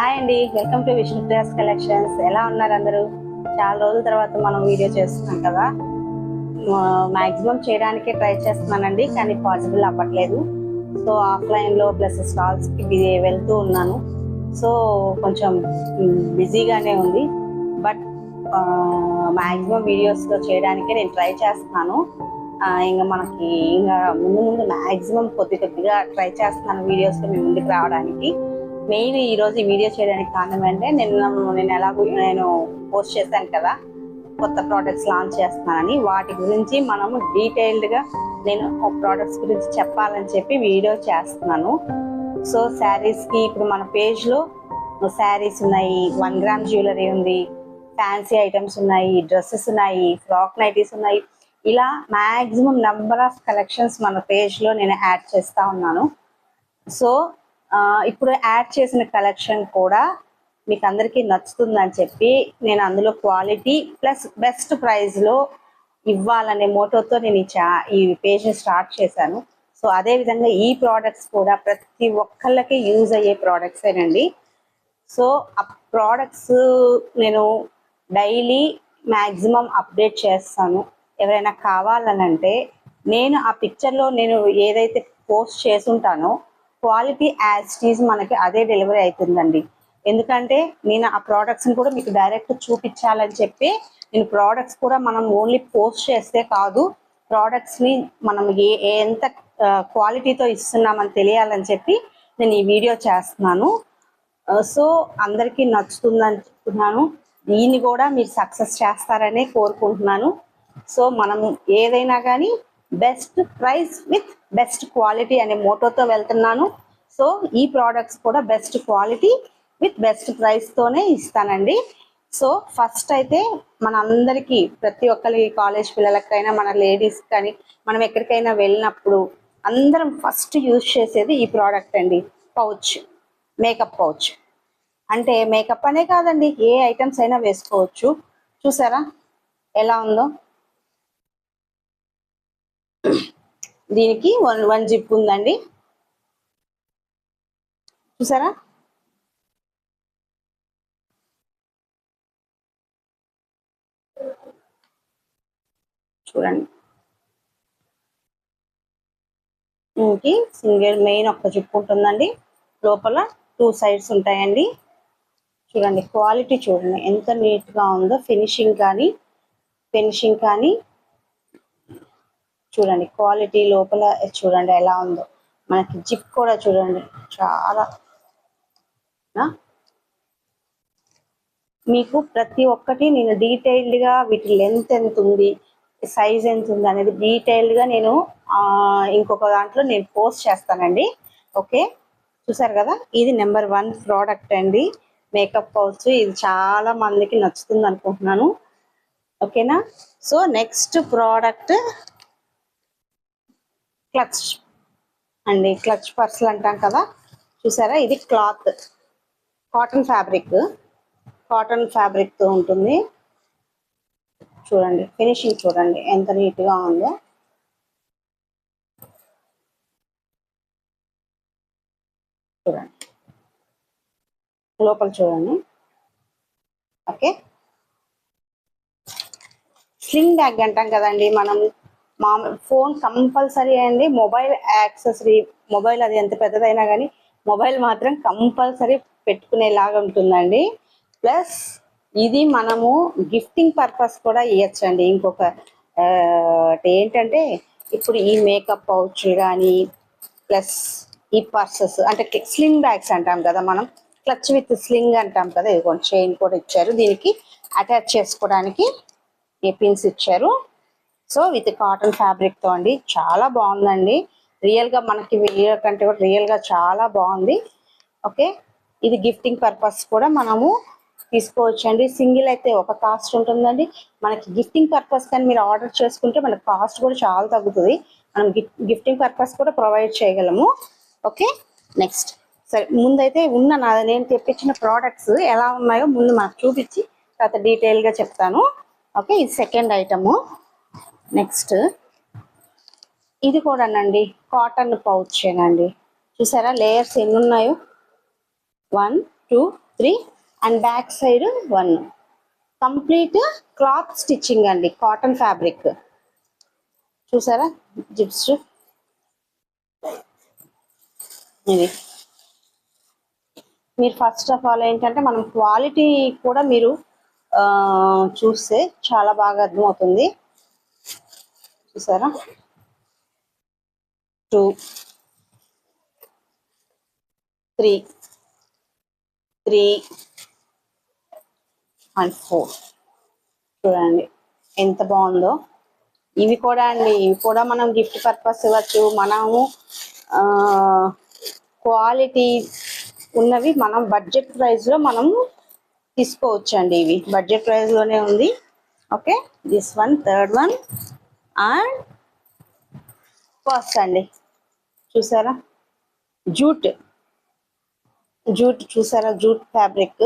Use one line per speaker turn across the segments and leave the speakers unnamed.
Hi అండి, welcome to విష్ణుప్రియాస్ collections. ఎలా ఉన్నారు అందరూ? చాలా రోజుల తర్వాత మనం వీడియో చేస్తున్నాం కదా. మాక్సిమం చేయడానికే ట్రై చేస్తున్నానండి, కానీ పాసిబుల్ అవ్వట్లేదు. సో ఆఫ్లైన్లో ప్లస్ స్టాల్స్కి వెళ్తూ ఉన్నాను. సో కొంచెం బిజీగానే ఉంది. బట్ మాక్సిమం వీడియోస్లో చేయడానికే నేను ట్రై చేస్తున్నాను. ఇంకా మనకి ఇంకా ముందు మాక్సిమం కొద్దిగా ట్రై చేస్తున్నాను వీడియోస్లో మీ ముందుకు రావడానికి. మెయిన్ ఈ రోజు ఈ వీడియో చేయడానికి కారణం అంటే నేను పోస్ట్ చేశాను కదా, కొత్త ప్రోడక్ట్స్ లాంచ్ చేస్తున్నానని. వాటి గురించి మనము డీటెయిల్డ్గా నేను ప్రోడక్ట్స్ గురించి చెప్పాలని చెప్పి వీడియో చేస్తున్నాను. సో శారీస్కి ఇప్పుడు మన పేజ్లో శారీస్ ఉన్నాయి, 1 గ్రామ్ జ్యువెలరీ ఉంది, ఫ్యాన్సీ ఐటమ్స్ ఉన్నాయి, డ్రెస్సెస్ ఉన్నాయి, ఫ్రాక్ నైటీస్ ఉన్నాయి. ఇలా మ్యాక్సిమం నెంబర్ ఆఫ్ కలెక్షన్స్ మన పేజ్లో నేను యాడ్ చేస్తూ ఉన్నాను. సో ఇప్పుడు యాడ్ చేసిన కలెక్షన్ కూడా మీకు అందరికీ నచ్చుతుందని చెప్పి నేను అందులో క్వాలిటీ ప్లస్ బెస్ట్ ప్రైస్లో ఇవ్వాలనే మోటోతో నేను ఈ పేజ్ని స్టార్ట్ చేశాను. సో అదేవిధంగా ఈ ప్రోడక్ట్స్ కూడా ప్రతి ఒక్కళ్ళకి యూజ్ అయ్యే ప్రోడక్ట్సేనండి. సో ఆ ప్రోడక్ట్స్ నేను డైలీ మ్యాక్సిమం అప్డేట్ చేస్తాను. ఎవరైనా కావాలనంటే నేను ఆ పిక్చర్లో నేను ఏదైతే పోస్ట్ చేసుంటానో క్వాలిటీ యాజ్ ఇట్ ఈజ్ మనకి అదే డెలివరీ అవుతుందండి. ఎందుకంటే నేను ఆ ప్రోడక్ట్స్ని కూడా మీకు డైరెక్ట్ చూపించాలని చెప్పి నేను ప్రోడక్ట్స్ కూడా మనం ఓన్లీ పోస్ట్ చేస్తే కాదు, ప్రోడక్ట్స్ని మనం ఎంత క్వాలిటీతో ఇస్తున్నామని తెలియాలని చెప్పి నేను ఈ వీడియో చేస్తున్నాను. సో అందరికీ నచ్చుతుంది అనుకుంటున్నాను. దీన్ని కూడా మీరు సక్సెస్ చేస్తారనే కోరుకుంటున్నాను. సో మనం ఏదైనా కానీ best price with best quality అనే మోటోతో వెళ్తున్నాను. సో ఈ ప్రోడక్ట్స్ కూడా బెస్ట్ క్వాలిటీ విత్ బెస్ట్ ప్రైస్తోనే ఇస్తానండి. సో ఫస్ట్ అయితే మన అందరికీ ప్రతి ఒక్కరికి, కాలేజ్ పిల్లలకైనా మన లేడీస్ కానీ మనం ఎక్కడికైనా వెళ్ళినప్పుడు అందరం ఫస్ట్ యూజ్ చేసేది ఈ ప్రోడక్ట్ అండి, పౌచ్, మేకప్ పౌచ్. అంటే మేకప్ అనే కాదండి, ఏ ఐటమ్స్ అయినా వేసుకోవచ్చు. చూసారా ఎలా ఉందో? దీనికి వన్ జిప్ ఉందండి, చూసారా? చూడండి, దీనికి సింగిల్ మెయిన్ ఒక్క జిప్ ఉంటుందండి, లోపల 2 సైడ్స్ ఉంటాయండి. చూడండి క్వాలిటీ చూడండి ఎంత నీట్గా ఉందో, ఫినిషింగ్ కానీ చూడండి క్వాలిటీ లోపల చూడండి ఎలా ఉందో. మనకి జిప్ కూడా చూడండి చాలా. మీకు ప్రతి ఒక్కటి నేను డీటెయిల్డ్గా వీటి లెంత్ ఎంత ఉంది, సైజ్ ఎంత ఉంది అనేది డీటెయిల్డ్గా నేను ఇంకొక దాంట్లో నేను పోస్ట్ చేస్తానండి. ఓకే, చూసారు కదా, ఇది నెంబర్ 1 ప్రోడక్ట్ అండి, మేకప్ పౌచ్. ఇది చాలా మందికి నచ్చుతుంది అనుకుంటున్నాను. ఓకేనా? సో నెక్స్ట్ ప్రోడక్ట్ క్లచ్ అండి, క్లచ్ పర్సులు అంటాం కదా. చూసారా, ఇది క్లాత్, కాటన్ ఫ్యాబ్రిక్తో ఉంటుంది. చూడండి ఫినిషింగ్ చూడండి ఎంత నీట్గా ఉందో. చూడండి లోపల చూడండి. ఓకే, స్లింగ్ బ్యాగ్ అంటాం కదండి మనం. ఫోన్ కంపల్సరీ అండి, మొబైల్ యాక్సెసరీ, మొబైల్ అది ఎంత పెద్దదైనా కానీ మొబైల్ మాత్రం కంపల్సరీ పెట్టుకునేలాగా ఉంటుందండి. ప్లస్ ఇది మనము గిఫ్టింగ్ పర్పస్ కూడా ఇవ్వచ్చండి. ఇంకొక ఏంటంటే ఇప్పుడు ఈ మేకప్ పౌచ్ కానీ ప్లస్ ఈ పర్సెస్ అంటే స్లింగ్ బ్యాగ్స్ అంటాం కదా మనం, క్లచ్ విత్ స్లింగ్ అంటాం కదా. ఇది చైన్ కూడా ఇచ్చారు, దీనికి అటాచ్ చేసుకోవడానికి ఈ పిన్స్ ఇచ్చారు. సో విత్ కాటన్ ఫ్యాబ్రిక్తో అండి, చాలా బాగుందండి. రియల్గా మనకి వీడియో కంటే కూడా రియల్గా చాలా బాగుంది. ఓకే, ఇది గిఫ్టింగ్ పర్పస్ కూడా మనము తీసుకోవచ్చండి. సింగిల్ అయితే ఒక కాస్ట్ ఉంటుందండి, మనకి గిఫ్టింగ్ పర్పస్ కానీ మీరు ఆర్డర్ చేసుకుంటే మనకి కాస్ట్ కూడా చాలా తగ్గుతుంది. మనం గిఫ్టింగ్ పర్పస్ కూడా ప్రొవైడ్ చేయగలము. ఓకే, నెక్స్ట్ సరే, ముందైతే నేను తెప్పించిన ప్రోడక్ట్స్ ఎలా ఉన్నాయో ముందు మనకు చూపించి తర్వాత డీటెయిల్గా చెప్తాను. ఓకే, ఇది సెకండ్ ఐటము. నెక్స్ట్ ఇది కూడానండి కాటన్ పౌచేనండి. చూసారా లేయర్స్ ఎన్ని ఉన్నాయో, 1 2 3 and back side 1. Complete cloth stitching అండి, కాటన్ ఫ్యాబ్రిక్. చూసారా జిప్స్ ఇది. మీరు ఫస్ట్ ఆఫ్ ఆల్ ఏంటంటే మనం క్వాలిటీ కూడా మీరు చూస్తే చాలా బాగా అర్థమవుతుంది. చూసారా 2 3 3 అండ్ 4. చూడండి ఎంత బాగుందో. ఇవి కూడా అండి, ఇవి కూడా మనం గిఫ్ట్ పర్పస్ ఇవ్వచ్చు. మనము క్వాలిటీ ఉన్నవి మనం బడ్జెట్ ప్రైస్ లో మనం తీసుకోవచ్చు అండి. ఇవి బడ్జెట్ ప్రైస్ లోనే ఉంది. Okay, this one, third one and first అండి. చూసారా జూట్ చూసారా, జూట్ ఫ్యాబ్రిక్,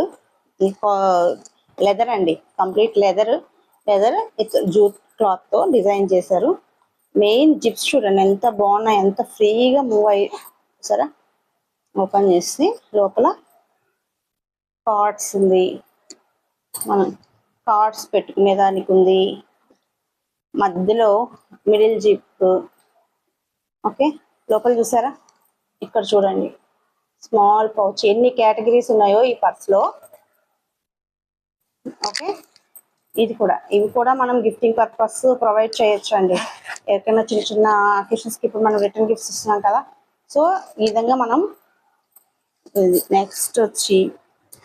లెదర్ అండి, కంప్లీట్ లెదర్ జూట్ క్లాత్ తో డిజైన్ చేశారు. మెయిన్ జిప్స్ చూడండి ఎంత బాగున్నాయి, ఎంత ఫ్రీగా మూవ్ అయ్యి. సరే ఓపెన్ చేసి లోపల కార్డ్స్ ఉంది, మనం కార్డ్స్ పెట్టుకునే దానికి ఉంది. మధ్యలో మిడిల్ జిప్. ఓకే, లోపల చూసారా, ఇక్కడ చూడండి స్మాల్ పౌచ్. ఎన్ని కేటగిరీస్ ఉన్నాయో ఈ పర్స్ లో. ఓకే, ఇవి కూడా మనం గిఫ్టింగ్ పర్పస్ ప్రొవైడ్ చేయొచ్చు అండి. ఎవరికైనా చిన్న చిన్న అకేషన్స్ కి ఇప్పుడు మనం రిటర్న్ గిఫ్ట్స్ ఇస్తున్నాం కదా, సో ఈ విధంగా మనం. నెక్స్ట్ వచ్చి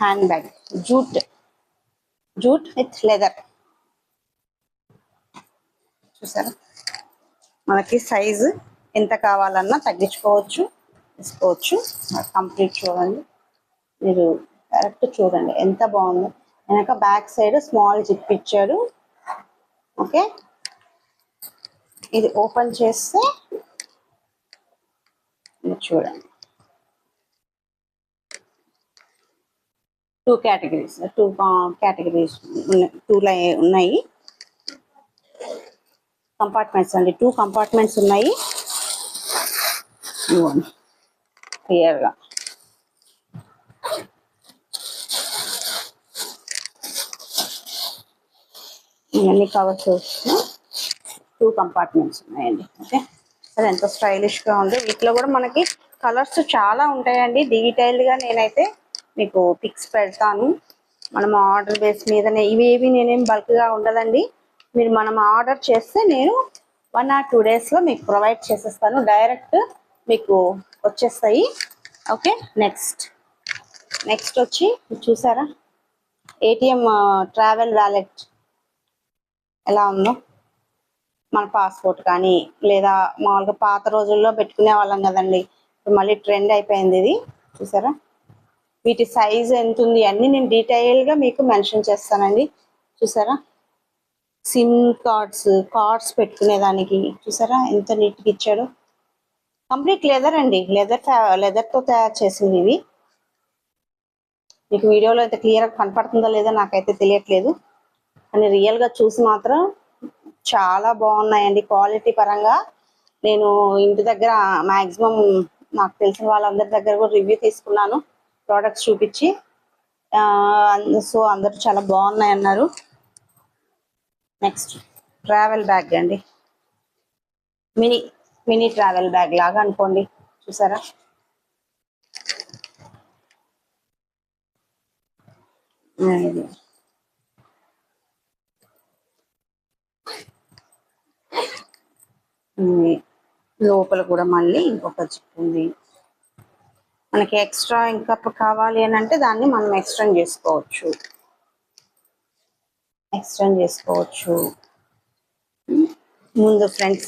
hand bag, jute with leather. చూసారా, మనకి సైజు ఎంత కావాలన్నా తగ్గించుకోవచ్చు, తీసుకోవచ్చు. కంప్లీట్ చూడండి, మీరు కరెక్ట్ చూడండి ఎంత బాగుందో. వెనక బ్యాక్ సైడ్ స్మాల్ జిప్ ఇచ్చాడు. ఓకే, ఇది ఓపెన్ చేస్తే చూడండి 2 కేటగిరీస్ ఉన్నాయి. కంపార్ట్మెంట్స్ అండి, 2 కంపార్ట్మెంట్స్ ఉన్నాయి క్లియర్గా. ఇవన్నీ కవర్ చేసిన 2 కంపార్ట్మెంట్స్ ఉన్నాయండి. ఓకే, అది ఎంత స్టైలిష్ గా ఉందో. వీటిలో కూడా మనకి కలర్స్ చాలా ఉంటాయండి. డీటెయిల్డ్ గా నేనైతే మీకు పిక్స్ పెడతాను. మనం ఆర్డర్ బేస్ మీదనే, ఇవేవి నేనేం బల్క్ గా ఉండదండి. మనం ఆర్డర్ చేస్తే నేను 1 or 2 days లో మీకు ప్రొవైడ్ చేసేస్తాను. డైరెక్ట్ మీకు వచ్చేస్తాయి. ఓకే, నెక్స్ట్ వచ్చి చూసారా, ఏటీఎం ట్రావెల్ వ్యాలెట్ ఎలా ఉందో. మన పాస్పోర్ట్ కానీ, లేదా మామూలుగా పాత రోజుల్లో పెట్టుకునే వాళ్ళం కదండి, మళ్ళీ ట్రెండ్ అయిపోయింది ఇది. చూసారా, వీటి సైజ్ ఎంత ఉంది అన్ని నేను డీటెయిల్గా మీకు మెన్షన్ చేస్తానండి. చూసారా, సిమ్ కార్డ్స్ పెట్టుకునేదానికి. చూసారా ఎంత నీట్గా ఇచ్చాడు. కంప్లీట్ లెదర్ అండి, లెదర్తో తయారు చేసింది ఇవి. మీకు వీడియోలో అయితే క్లియర్గా కనపడుతుందో లేదో నాకైతే తెలియట్లేదు, కానీ రియల్గా చూసి మాత్రం చాలా బాగున్నాయండి. క్వాలిటీ పరంగా నేను ఇంటి దగ్గర మ్యాక్సిమం నాకు తెలిసిన వాళ్ళందరి దగ్గర కూడా రివ్యూ తీసుకున్నాను, ప్రోడక్ట్స్ చూపించి. సో అందరూ చాలా బాగున్నాయి అన్నారు. నెక్స్ట్ ట్రావెల్ బ్యాగ్ అండి, మినీ ట్రావెల్ బ్యాగ్ లాగా అనుకోండి. చూసారా, ఇది లోపల కూడా మళ్ళీ ఇంకొక జిప్ ఉంది. మనకి ఎక్స్ట్రా ఇంకా కావాలి అని అంటే దాన్ని మనం ఎక్స్టెండ్ చేసుకోవచ్చు. ముందు ఫ్రంట్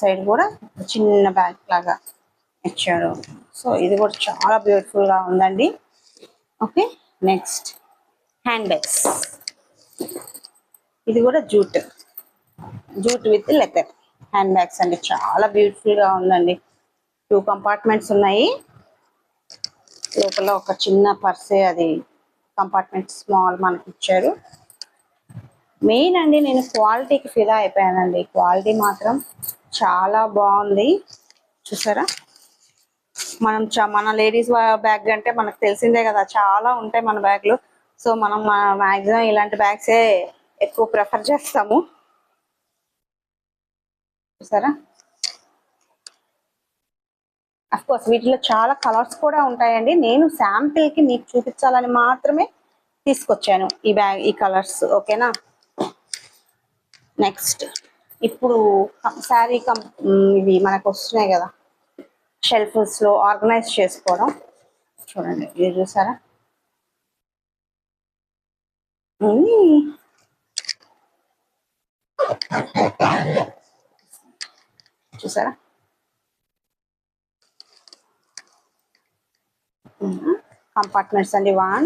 సైడ్ కూడా చిన్న బ్యాగ్ లాగా ఇచ్చాడు. సో ఇది కూడా చాలా బ్యూటిఫుల్ గా ఉందండి. Okay, next hand bags. ఇది కూడా jute with leather hand bags అండి. చాలా బ్యూటిఫుల్ గా ఉందండి. 2 కంపార్ట్మెంట్స్ ఉన్నాయి. లోపల ఒక చిన్న పర్సే, అది కంపార్ట్మెంట్ స్మాల్ మనకి ఇచ్చారు. మెయిన్ అండి, నేను క్వాలిటీకి ఫిదా అయిపోయానండి. క్వాలిటీ మాత్రం చాలా బాగుంది. చూసారా, మనం మన లేడీస్ బ్యాగ్ అంటే మనకు తెలిసిందే కదా, చాలా ఉంటాయి మన బ్యాగ్లు. సో మనం మాక్సిమం ఇలాంటి బ్యాగ్సే ఎక్కువ ప్రిఫర్ చేస్తాము. చూసారా, అఫ్ కోర్స్ వీటిలో చాలా కలర్స్ కూడా ఉంటాయండి. నేను శాంపిల్ కి మీకు చూపించాలని మాత్రమే తీసుకొచ్చాను ఈ కలర్స్. ఓకేనా. నెక్స్ట్ ఇప్పుడు శారీ ఇవి మనకు వస్తున్నాయి కదా షెల్ఫ్స్ లో ఆర్గనైజ్ చేసుకోవడం. చూడండి, ఇది చూసారా, చూసారా, కంపార్ట్మెంట్స్ అండి. 1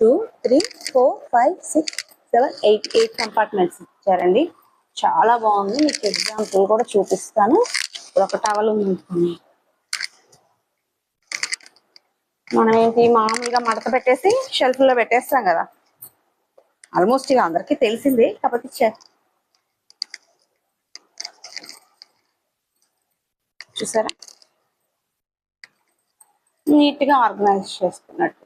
2 3 4 5 6 7 8 కంపార్ట్మెంట్స్ ఇచ్చారండి. చాలా బాగుంది. మీకు ఎగ్జాంపుల్ కూడా చూపిస్తాను. ఇప్పుడు ఒక టవల్ ఉంది, మనం ఏంటి మామూలుగా మడత పెట్టేసి షెల్ఫ్ లో పెట్టేస్తాం కదా, ఆల్మోస్ట్ ఇక అందరికీ తెలిసిందే. కాకపోతే చూసారా, నీట్ గా ఆర్గనైజ్ చేసుకున్నట్టు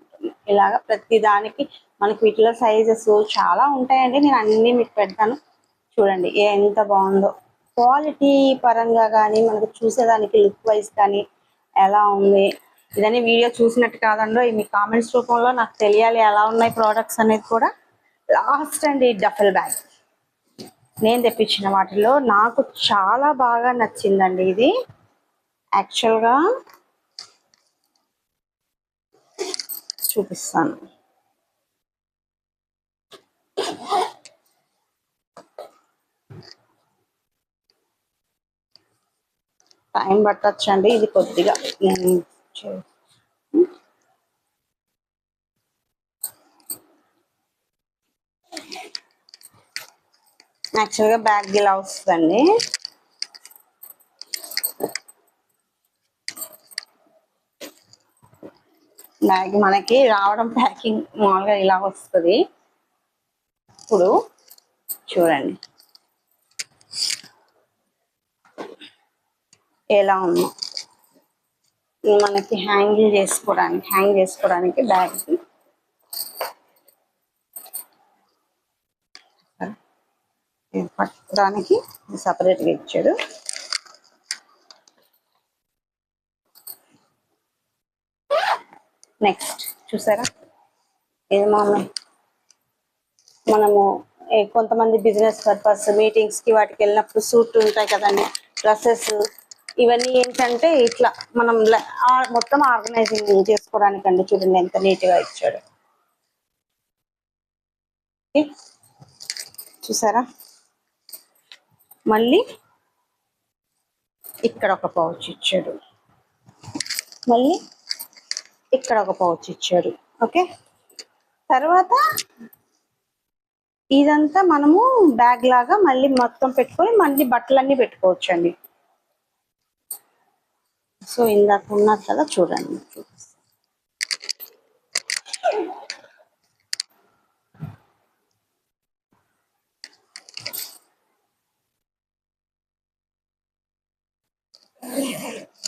ఇలాగా ప్రతి దానికి మనకి వీటిలో సైజెస్ చాలా ఉంటాయండి. నేను అన్ని మీకు పెడతాను. చూడండి ఎంత బాగుందో. క్వాలిటీ పరంగా కానీ మనకు చూసేదానికి లుక్ వైజ్ కానీ ఎలా ఉంది. ఇదని వీడియో చూసినట్టు కాదండో, మీ కామెంట్స్ రూపంలో నాకు తెలియాలి ఎలా ఉన్నాయి ప్రోడక్ట్స్ అనేది కూడా. లాస్ట్ అండి డఫెల్ బ్యాగ్ నేను తెప్పించిన వాటిలో నాకు చాలా బాగా నచ్చిందండి. ఇది యాక్చువల్గా చూపిస్తాను. టైం పట్టొచ్చండి, ఇది కొద్దిగా నేను యాక్చువల్గా బ్యాగ్ ఇలా వస్తుందండి. బ్యాగ్ మనకి రావడం ప్యాకింగ్ మామూలుగా ఇలా వస్తుంది. ఇప్పుడు చూడండి ఎలా ఉందో. మనకి హ్యాంగ్ చేసుకోవడానికి బ్యాగ్ పట్టడానికి సపరేట్గా ఇచ్చాడు. నెక్స్ట్ చూసారా, ఇది మనము కొంతమంది బిజినెస్ పర్పస్ మీటింగ్స్ కి వాటికి వెళ్ళినప్పుడు సూట్ ఉంటాయి కదండి, డ్రెస్సెస్, ఇవన్నీ ఏంటంటే ఇట్లా మనం మొత్తం ఆర్గనైజింగ్ చేసుకోవడానికి అండి. చూడండి ఎంత నీట్ గా ఇచ్చాడు. చూసారా, మళ్ళీ ఇక్కడ ఒక పౌచ్ ఇచ్చాడు, మళ్ళీ ఇక్కడ ఒక పౌచ్ ఇచ్చాడు. ఓకే, తర్వాత ఇదంతా మనము బ్యాగ్ లాగా మళ్ళీ మొత్తం పెట్టుకొని మళ్ళీ బట్టలన్నీ పెట్టుకోవచ్చు అండి. సో ఇందాక ఉన్నది కదా, చూడండి.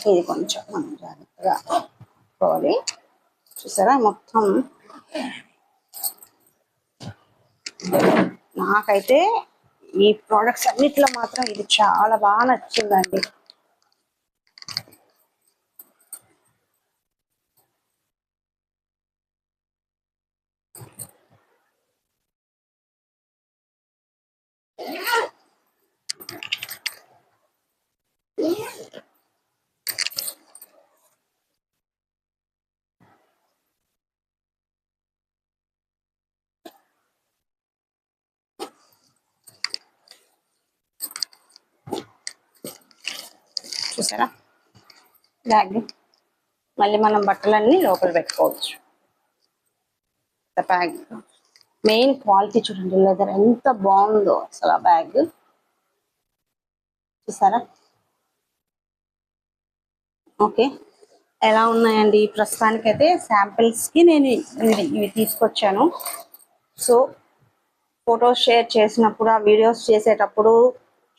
ఇది కొంచెం మనం జాగ్రత్తగా పోవాలి. చూసారా, మొత్తం నాకైతే ఈ ప్రోడక్ట్స్ అన్నిట్లో మాత్రం ఇది చాలా బాగా నచ్చిందండి. చూసారా, బ్యాగ్ మళ్ళీ మనం బట్టలన్నీ లోపల పెట్టుకోవచ్చు. బ్యాగ్ మెయిన్ క్వాలిటీ చూడండి, లెదర్ ఎంత బాగుందో అసలు. ఆ బ్యాగ్ చూసారా. ఓకే, ఎలా ఉన్నాయండి ప్రస్తుతానికైతే శాంపిల్స్ కి నేను ఇవి తీసుకొచ్చాను. సో ఫొటోస్ షేర్ చేసినప్పుడు, ఆ వీడియోస్ చేసేటప్పుడు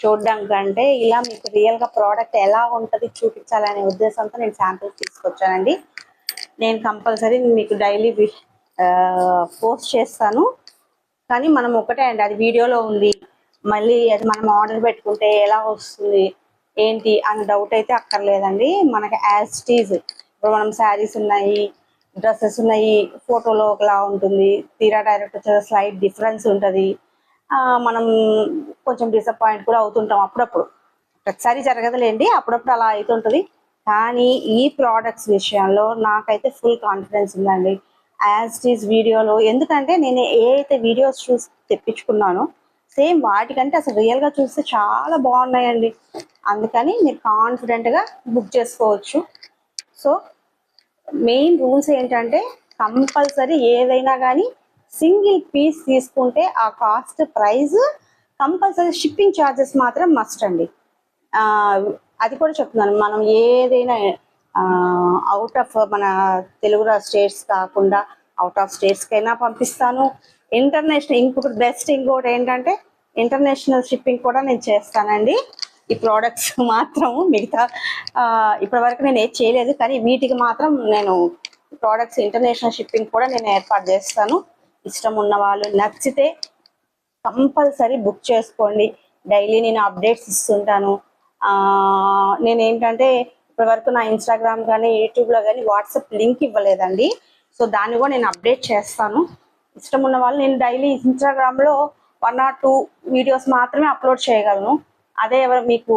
చూడడం కంటే ఇలా మీకు రియల్గా ప్రోడక్ట్ ఎలా ఉంటుంది చూపించాలనే ఉద్దేశంతో నేను శాంపిల్ తీసుకొచ్చానండి. నేను కంపల్సరీ మీకు డైలీ పోస్ట్ చేస్తాను. కానీ మనం ఒకటే అండి, అది వీడియోలో ఉంది, మళ్ళీ అది మనం ఆర్డర్ పెట్టుకుంటే ఎలా వస్తుంది ఏంటి అని డౌట్ అయితే అక్కర్లేదండి. మనకి యాజ్ ఇట్ ఈజ్ ఇప్పుడు మనం శారీస్ ఉన్నాయి, డ్రెస్సెస్ ఉన్నాయి, ఫోటోలో ఒకలా ఉంటుంది, తీరా డైరెక్ట్ వచ్చే స్లైట్ డిఫరెన్స్ ఉంటుంది. మనం కొంచెం డిసప్పాయింట్ కూడా అవుతుంటాం అప్పుడప్పుడు. ప్రతిసారి జరగదులేండి, అప్పుడప్పుడు అలా అవుతుంటుంది. కానీ ఈ ప్రోడక్ట్స్ విషయంలో నాకైతే ఫుల్ కాన్ఫిడెన్స్ ఉందండి. యాజ్ ఇట్ ఈజ్ వీడియోలో, ఎందుకంటే నేను ఏ అయితే వీడియోస్ చూసి తెప్పించుకున్నానో సేమ్ వాటికంటే అసలు రియల్గా చూస్తే చాలా బాగున్నాయండి. అందుకని మీరు కాన్ఫిడెంట్గా బుక్ చేసుకోవచ్చు. సో మెయిన్ రూల్స్ ఏంటంటే కంపల్సరీ ఏదైనా కానీ సింగిల్ పీస్ తీసుకుంటే ఆ cost price compulsory, shipping charges మాత్రం మస్ట్ అండి. అది కూడా చెప్తున్నాను, మనం ఏదైనా అవుట్ ఆఫ్ మన తెలుగు స్టేట్స్ కాకుండా అవుట్ ఆఫ్ స్టేట్స్కైనా పంపిస్తాను. ఇంటర్నేషనల్ ఇంకోటి ఏంటంటే ఇంటర్నేషనల్ షిప్పింగ్ కూడా నేను చేస్తానండి. ఈ ప్రోడక్ట్స్ మాత్రం మిగతా ఇప్పటి వరకు నేను ఏది చేయలేదు, కానీ వీటికి మాత్రం నేను ప్రోడక్ట్స్ ఇంటర్నేషనల్ షిప్పింగ్ కూడా నేను ఏర్పాటు చేస్తాను. ఇష్టం ఉన్న వాళ్ళు నచ్చితే కంపల్సరీ బుక్ చేసుకోండి. డైలీ నేను అప్డేట్స్ ఇస్తుంటాను. నేను ఏంటంటే ఇప్పటి వరకు నా ఇన్స్టాగ్రామ్ కానీ యూట్యూబ్లో కానీ వాట్సాప్ లింక్ ఇవ్వలేదండి. సో దాన్ని కూడా నేను అప్డేట్ చేస్తాను. ఇష్టం ఉన్న వాళ్ళు, నేను డైలీ ఇన్స్టాగ్రామ్లో 1 or 2 వీడియోస్ మాత్రమే అప్లోడ్ చేయగలను. అదే మీకు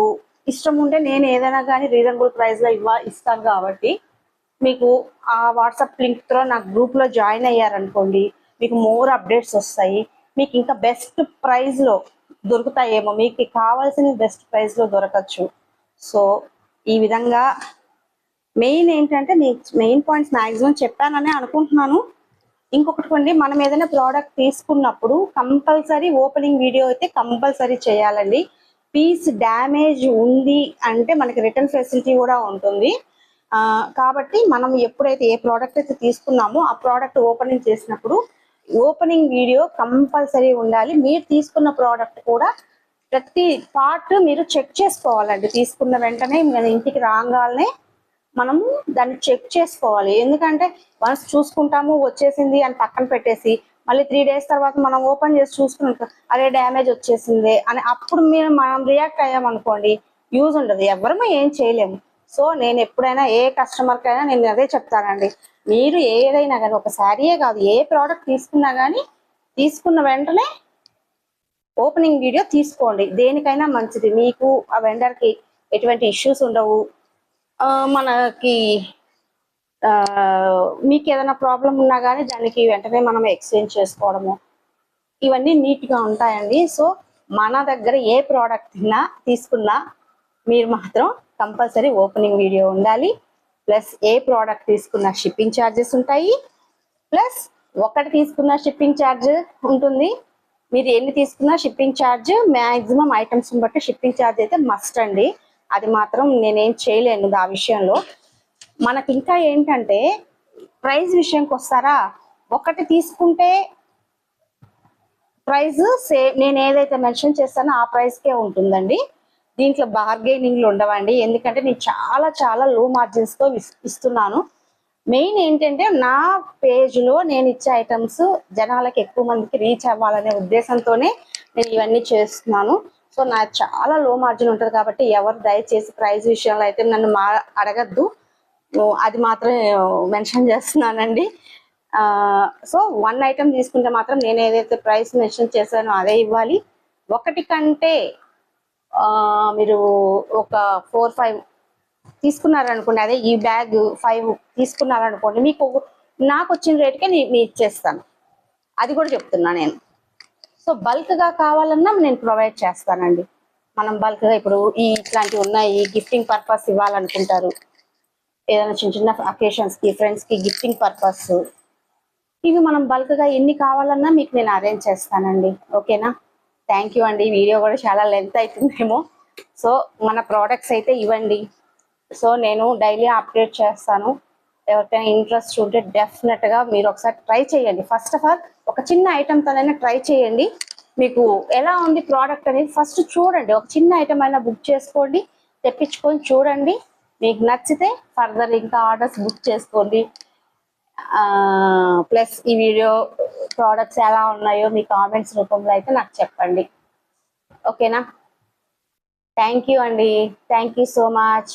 ఇష్టం ఉంటే నేను ఏదైనా కానీ రీజనబుల్ ప్రైస్లో ఇస్తాను. కాబట్టి మీకు ఆ వాట్సాప్ లింక్తో నా గ్రూప్లో జాయిన్ అయ్యారనుకోండి, మీకు మోర్ అప్డేట్స్ వస్తాయి. మీకు ఇంకా బెస్ట్ ప్రైస్లో దొరుకుతాయేమో, మీకు కావాల్సిన బెస్ట్ ప్రైస్లో దొరకచ్చు. సో ఈ విధంగా మెయిన్ ఏంటంటే మెయిన్ పాయింట్స్ మ్యాక్సిమం చెప్పానని అనుకుంటున్నాను. ఇంకొకటి అండి, మనం ఏదైనా ప్రోడక్ట్ తీసుకున్నప్పుడు కంపల్సరీ ఓపెనింగ్ వీడియో అయితే కంపల్సరీ చేయాలండి. పీస్ డ్యామేజ్ ఉంది అంటే మనకి రిటర్న్ ఫెసిలిటీ కూడా ఉంటుంది. కాబట్టి మనం ఎప్పుడైతే ఏ ప్రోడక్ట్ అయితే తీసుకున్నామో ఆ ప్రోడక్ట్ ఓపెనింగ్ చేసినప్పుడు ఓపెనింగ్ వీడియో కంపల్సరీ ఉండాలి. మీరు తీసుకున్న ప్రోడక్ట్ కూడా ప్రతి పార్ట్ మీరు చెక్ చేసుకోవాలండి. తీసుకున్న వెంటనే మన ఇంటికి రాగానే మనము దాన్ని చెక్ చేసుకోవాలి. ఎందుకంటే వన్స్ చూసుకుంటాము వచ్చేసింది అని పక్కన పెట్టేసి మళ్ళీ 3 days తర్వాత మనం ఓపెన్ చేసి చూసుకుంటాం, అదే డ్యామేజ్ వచ్చేసింది అని అప్పుడు మనం రియాక్ట్ అయ్యామనుకోండి, యూజ్ ఉండదు, ఎవరమో ఏం చేయలేము. సో నేను ఎప్పుడైనా ఏ కస్టమర్కైనా నేను అదే చెప్తానండి, మీరు ఏదైనా కానీ ఒక శారీయే కాదు ఏ ప్రోడక్ట్ తీసుకున్నా కానీ తీసుకున్న వెంటనే ఓపెనింగ్ వీడియో తీసుకోండి. దేనికైనా మంచిది. మీకు ఆ వెండర్కి ఎటువంటి ఇష్యూస్ ఉండవు. మనకి మీకు ఏదైనా ప్రాబ్లం ఉన్నా కానీ దానికి వెంటనే మనం ఎక్స్చేంజ్ చేసుకోవడము ఇవన్నీ నీట్గా ఉంటాయండి. సో మన దగ్గర ఏ ప్రోడక్ట్ తీసుకున్నా మీరు మాత్రం కంపల్సరీ ఓపెనింగ్ వీడియో ఉండాలి. ప్లస్ ఏ ప్రోడక్ట్ తీసుకున్నా షిప్పింగ్ ఛార్జెస్ ఉంటాయి. ప్లస్ ఒకటి తీసుకున్న షిప్పింగ్ ఛార్జ్ ఉంటుంది. మీరు ఎన్ని తీసుకున్నా షిప్పింగ్ ఛార్జ్ మ్యాక్సిమం ఐటమ్స్ బట్టి షిప్పింగ్ ఛార్జ్ అయితే మస్ట్ అండి. అది మాత్రం నేనేం చేయలేను ఆ విషయంలో. మనకి ఇంకా ఏంటంటే ప్రైస్ విషయంకి వస్తారా, ఒకటి తీసుకుంటే ప్రైస్ నేను ఏదైతే మెన్షన్ చేస్తానో ఆ ప్రైస్కే ఉంటుందండి. దీంట్లో బార్గెనింగ్లు ఉండవండి. ఎందుకంటే నేను చాలా లో మార్జిన్స్తో ఇస్తున్నాను. మెయిన్ ఏంటంటే నా పేజ్లో నేను ఇచ్చే ఐటమ్స్ జనాలకు ఎక్కువ మందికి రీచ్ అవ్వాలనే ఉద్దేశంతోనే నేను ఇవన్నీ చేస్తున్నాను. సో నా చాలా లో మార్జిన్ ఉంటుంది కాబట్టి ఎవరు దయచేసి ప్రైస్ విషయంలో అయితే నన్ను అడగద్దు. అది మాత్రం మెన్షన్ చేస్తున్నానండి. సో 1 ఐటమ్ తీసుకుంటే మాత్రం నేను ఏదైతే ప్రైస్ మెన్షన్ చేశానో అదే ఇవ్వాలి. ఒకటి కంటే మీరు ఒక 4-5 తీసుకున్నారనుకోండి, అదే ఈ బ్యాగ్ 5 తీసుకున్నారనుకోండి, మీకు నాకు వచ్చిన రేటుకే నేను ఇచ్చేస్తాను. అది కూడా చెప్తున్నా నేను. సో బల్క్గా కావాలన్నా నేను ప్రొవైడ్ చేస్తానండి. మనం బల్క్గా ఇప్పుడు ఇట్లాంటివి ఉన్నాయి, గిఫ్టింగ్ పర్పస్ ఇవ్వాలనుకుంటారు, ఏదైనా చిన్న అకేషన్స్కి ఫ్రెండ్స్కి గిఫ్టింగ్ పర్పస్, ఇవి మనం బల్క్గా ఎన్ని కావాలన్నా మీకు నేను అరేంజ్ చేస్తానండి. ఓకేనా? థ్యాంక్ యూ అండి. వీడియో కూడా చాలా లెంత్ అవుతుందేమో. సో మన ప్రోడక్ట్స్ అయితే ఇవ్వండి. సో నేను డైలీ అప్డేట్ చేస్తాను. ఎవరికైనా ఇంట్రెస్ట్ ఉంటే డెఫినెట్గా మీరు ఒకసారి ట్రై చేయండి. ఫస్ట్ ఆఫ్ ఆల్ ఒక చిన్న ఐటమ్తోనైనా ట్రై చేయండి. మీకు ఎలా ఉంది ప్రోడక్ట్ అనేది ఫస్ట్ చూడండి. ఒక చిన్న ఐటమ్ అయినా బుక్ చేసుకోండి, తెప్పించుకొని చూడండి. మీకు నచ్చితే ఫర్దర్ ఇంకా ఆర్డర్స్ బుక్ చేసుకోండి. ప్లస్ ఈ వీడియో ప్రోడక్ట్స్ ఎలా ఉన్నాయో మీ కామెంట్స్ రూపంలో అయితే నాకు చెప్పండి. ఓకేనా? థ్యాంక్ యూ అండి. Thank you so much.